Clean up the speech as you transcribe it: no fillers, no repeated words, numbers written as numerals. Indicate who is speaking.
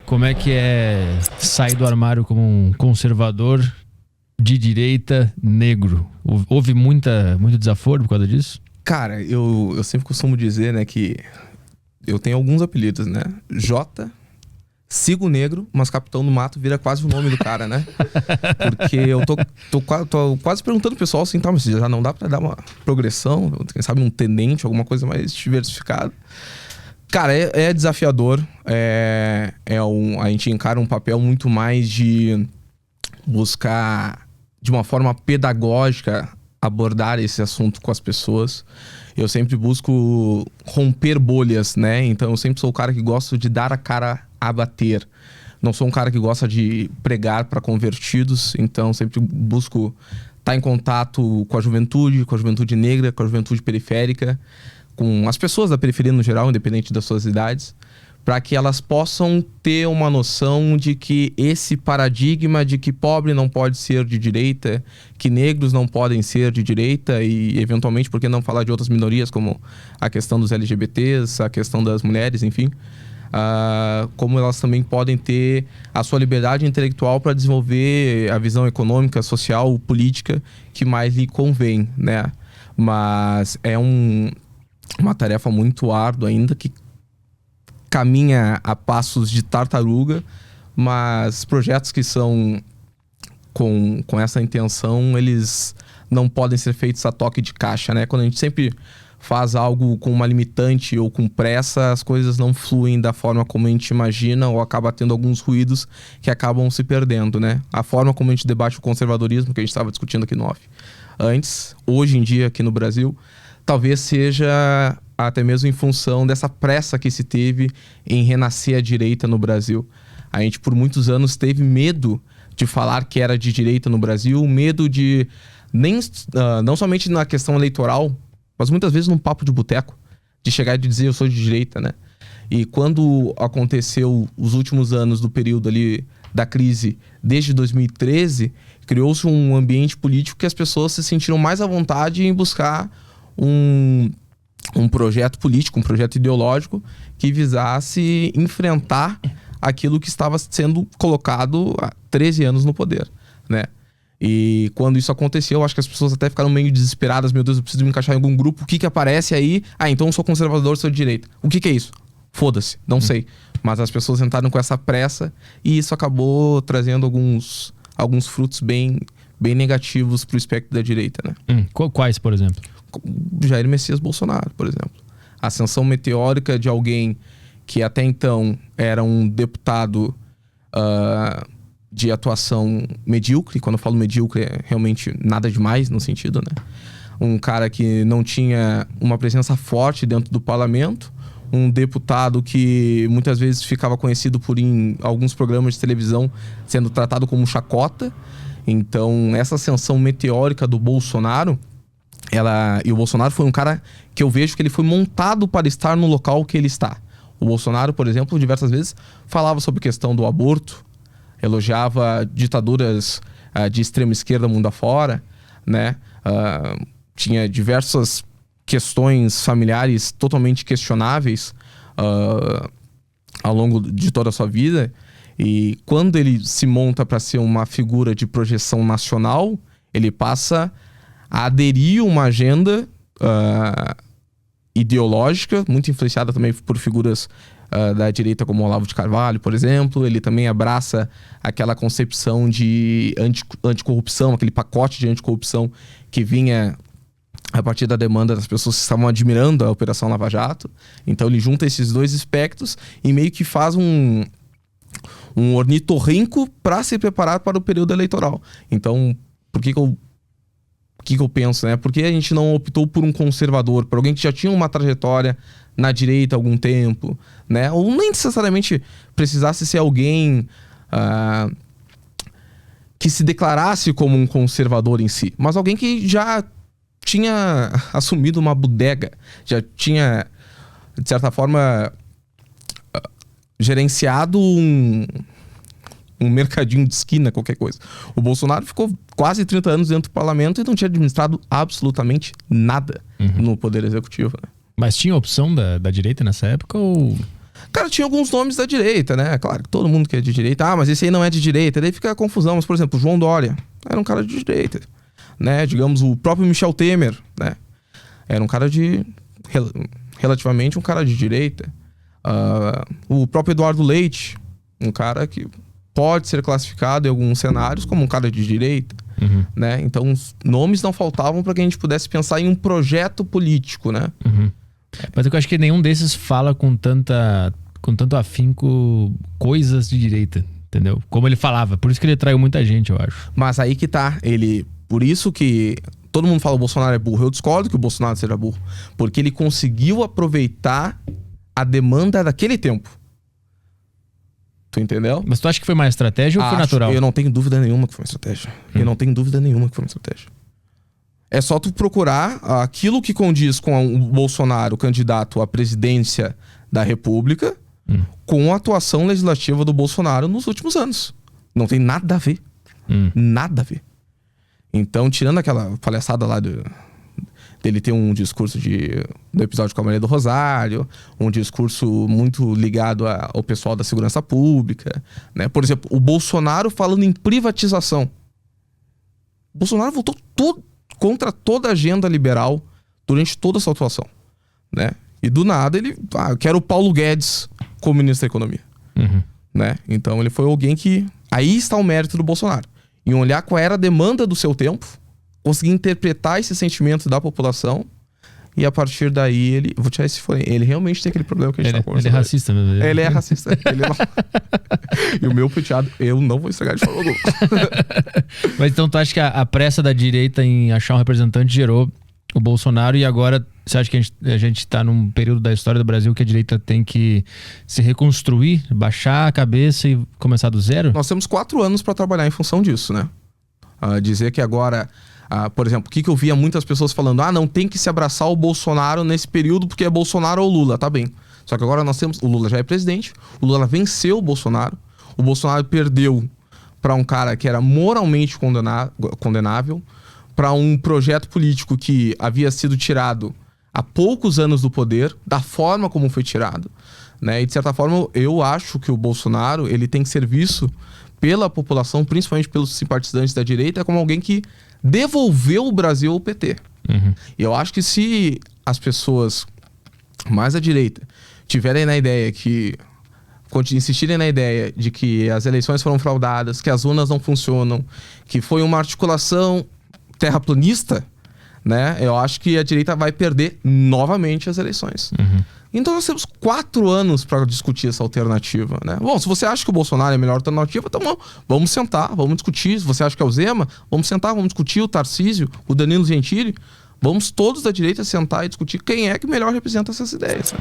Speaker 1: como é que é sair do armário como um conservador de direita negro? Houve muito desaforo por causa disso?
Speaker 2: Cara, eu sempre costumo dizer, né, que eu tenho alguns apelidos, né? Jota, Sigo Negro, mas Capitão do Mato vira quase o nome do cara, né? Porque eu tô quase perguntando pro pessoal assim, tá, mas já não dá pra dar uma progressão, quem sabe um tenente, alguma coisa mais diversificada. Cara, é desafiador, a gente encara um papel muito mais de buscar, de uma forma pedagógica, abordar esse assunto com as pessoas. Eu sempre busco romper bolhas, né? Então eu sempre sou o cara que gosta de dar a cara a bater. Não sou um cara que gosta de pregar para convertidos, então sempre busco estar em contato com a juventude negra, com a juventude periférica, com as pessoas da periferia no geral, independente das suas idades, para que elas possam ter uma noção de que esse paradigma de que pobre não pode ser de direita, que negros não podem ser de direita e, eventualmente, por que não falar de outras minorias, como a questão dos LGBTs, a questão das mulheres, enfim, como elas também podem ter a sua liberdade intelectual para desenvolver a visão econômica, social, política que mais lhe convém, né? Mas é uma tarefa muito árdua ainda, que caminha a passos de tartaruga, mas projetos que são com essa intenção, eles não podem ser feitos a toque de caixa, né? Quando a gente sempre faz algo com uma limitante ou com pressa, as coisas não fluem da forma como a gente imagina, ou acaba tendo alguns ruídos que acabam se perdendo, né? A forma como a gente debate o conservadorismo, que a gente estava discutindo aqui no off antes, hoje em dia aqui no Brasil, talvez seja até mesmo em função dessa pressa que se teve em renascer a direita no Brasil. A gente por muitos anos teve medo de falar que era de direita no Brasil, medo de, não somente na questão eleitoral, mas muitas vezes num papo de boteco, de chegar e dizer eu sou de direita, né? E quando aconteceu os últimos anos do período ali da crise, desde 2013, criou-se um ambiente político que as pessoas se sentiram mais à vontade em buscar um projeto político, um projeto ideológico que visasse enfrentar aquilo que estava sendo colocado há 13 anos no poder, né? E quando isso aconteceu, eu acho que as pessoas até ficaram meio desesperadas. Meu Deus, eu preciso me encaixar em algum grupo. O que aparece aí? Então eu sou conservador, sou de direita. O que é isso? Foda-se, não sei. Mas as pessoas entraram com essa pressa e isso acabou trazendo alguns frutos bem negativos pro espectro da direita, né?
Speaker 1: Quais, por exemplo?
Speaker 2: Jair Messias Bolsonaro, por exemplo. A ascensão meteórica de alguém que até então era um deputado de atuação medíocre. Quando eu falo medíocre, é realmente nada demais no sentido, né? Um cara que não tinha uma presença forte dentro do parlamento, um deputado que muitas vezes ficava conhecido por, em alguns programas de televisão, sendo tratado como chacota. Então, essa ascensão meteórica do Bolsonaro, e o Bolsonaro foi um cara que eu vejo que ele foi montado para estar no local que ele está. O Bolsonaro, por exemplo, diversas vezes falava sobre a questão do aborto, elogiava ditaduras de extrema esquerda mundo afora, né? Tinha diversas questões familiares totalmente questionáveis ao longo de toda a sua vida. E quando ele se monta para ser uma figura de projeção nacional, ele passa a aderir a uma agenda ideológica, muito influenciada também por figuras da direita como Olavo de Carvalho, por exemplo. Ele também abraça aquela concepção de anticorrupção, aquele pacote de anticorrupção que vinha a partir da demanda das pessoas que estavam admirando a Operação Lava Jato. Então ele junta esses dois espectros e meio que faz um ornitorrinco para se preparar para o período eleitoral. Então, por que eu penso, né? Por que a gente não optou por um conservador, por alguém que já tinha uma trajetória na direita há algum tempo, né? Ou nem necessariamente precisasse ser alguém que se declarasse como um conservador em si, mas alguém que já tinha assumido uma bodega, já tinha, de certa forma, gerenciado um mercadinho de esquina, qualquer coisa. O Bolsonaro ficou quase 30 anos dentro do parlamento e não tinha administrado absolutamente nada no Poder Executivo, né?
Speaker 1: Mas tinha opção da direita nessa época ou
Speaker 2: Cara, tinha alguns nomes da direita, né? Claro que todo mundo que é de direita. Mas esse aí não é de direita. Daí fica a confusão. Mas, por exemplo, o João Dória era um cara de direita, né? Digamos, o próprio Michel Temer, né? Era um cara relativamente um cara de direita. O próprio Eduardo Leite, um cara que pode ser classificado em alguns cenários como um cara de direita, né? Então, os nomes não faltavam para que a gente pudesse pensar em um projeto político, né?
Speaker 1: Mas eu acho que nenhum desses fala com tanto afinco coisas de direita, entendeu? Como ele falava. Por isso que ele traiu muita gente, eu acho.
Speaker 2: Mas aí que tá. Por isso que todo mundo fala que o Bolsonaro é burro. Eu discordo que o Bolsonaro seja burro. Porque ele conseguiu aproveitar a demanda daquele tempo. Tu entendeu?
Speaker 1: Mas tu acha que foi uma estratégia ou foi natural?
Speaker 2: Eu não tenho dúvida nenhuma que foi uma estratégia. Eu não tenho dúvida nenhuma que foi uma estratégia. É só tu procurar aquilo que condiz com o Bolsonaro, candidato à presidência da República, com a atuação legislativa do Bolsonaro nos últimos anos. Não tem nada a ver. Nada a ver. Então, tirando aquela palhaçada lá dele ter um discurso do episódio com a Maria do Rosário, um discurso muito ligado ao pessoal da segurança pública, né? Por exemplo, o Bolsonaro falando em privatização. O Bolsonaro votou contra toda a agenda liberal durante toda a sua atuação, né? E do nada ele... eu quero o Paulo Guedes como ministro da Economia. Né? Então ele foi alguém que... Aí está o mérito do Bolsonaro. Em olhar qual era a demanda do seu tempo, conseguir interpretar esse sentimento da população e a partir daí ele... Vou tirar esse fone. Ele realmente tem aquele problema que a gente tá conversando.
Speaker 1: Ele é racista mesmo.
Speaker 2: Ele é racista. Ele não... E o meu penteado, eu não vou estragar de forma alguma.
Speaker 1: Mas então tu acha que a pressa da direita em achar um representante gerou o Bolsonaro e agora você acha que a gente tá num período da história do Brasil que a direita tem que se reconstruir, baixar a cabeça e começar do zero?
Speaker 2: Nós temos 4 anos para trabalhar em função disso, né? Dizer que agora... por exemplo, o que eu via muitas pessoas falando, não tem que se abraçar o Bolsonaro nesse período porque é Bolsonaro ou Lula, tá bem. Só que agora nós temos... O Lula já é presidente, o Lula venceu o Bolsonaro perdeu para um cara que era moralmente condenável, para um projeto político que havia sido tirado há poucos anos do poder, da forma como foi tirado, né? E de certa forma eu acho que o Bolsonaro ele tem que ser visto pela população, principalmente pelos simpatizantes da direita, como alguém que devolveu o Brasil ao PT. E eu acho que se as pessoas mais à direita tiverem na ideia insistirem na ideia de que as eleições foram fraudadas, que as urnas não funcionam, que foi uma articulação terraplanista, né? Eu acho que a direita vai perder novamente as eleições. Então nós temos 4 anos para discutir essa alternativa, né? Bom, se você acha que o Bolsonaro é a melhor alternativa, então vamos sentar, vamos discutir. Se você acha que é o Zema, vamos sentar, vamos discutir o Tarcísio, o Danilo Gentili. Vamos todos da direita sentar e discutir quem é que melhor representa essas ideias.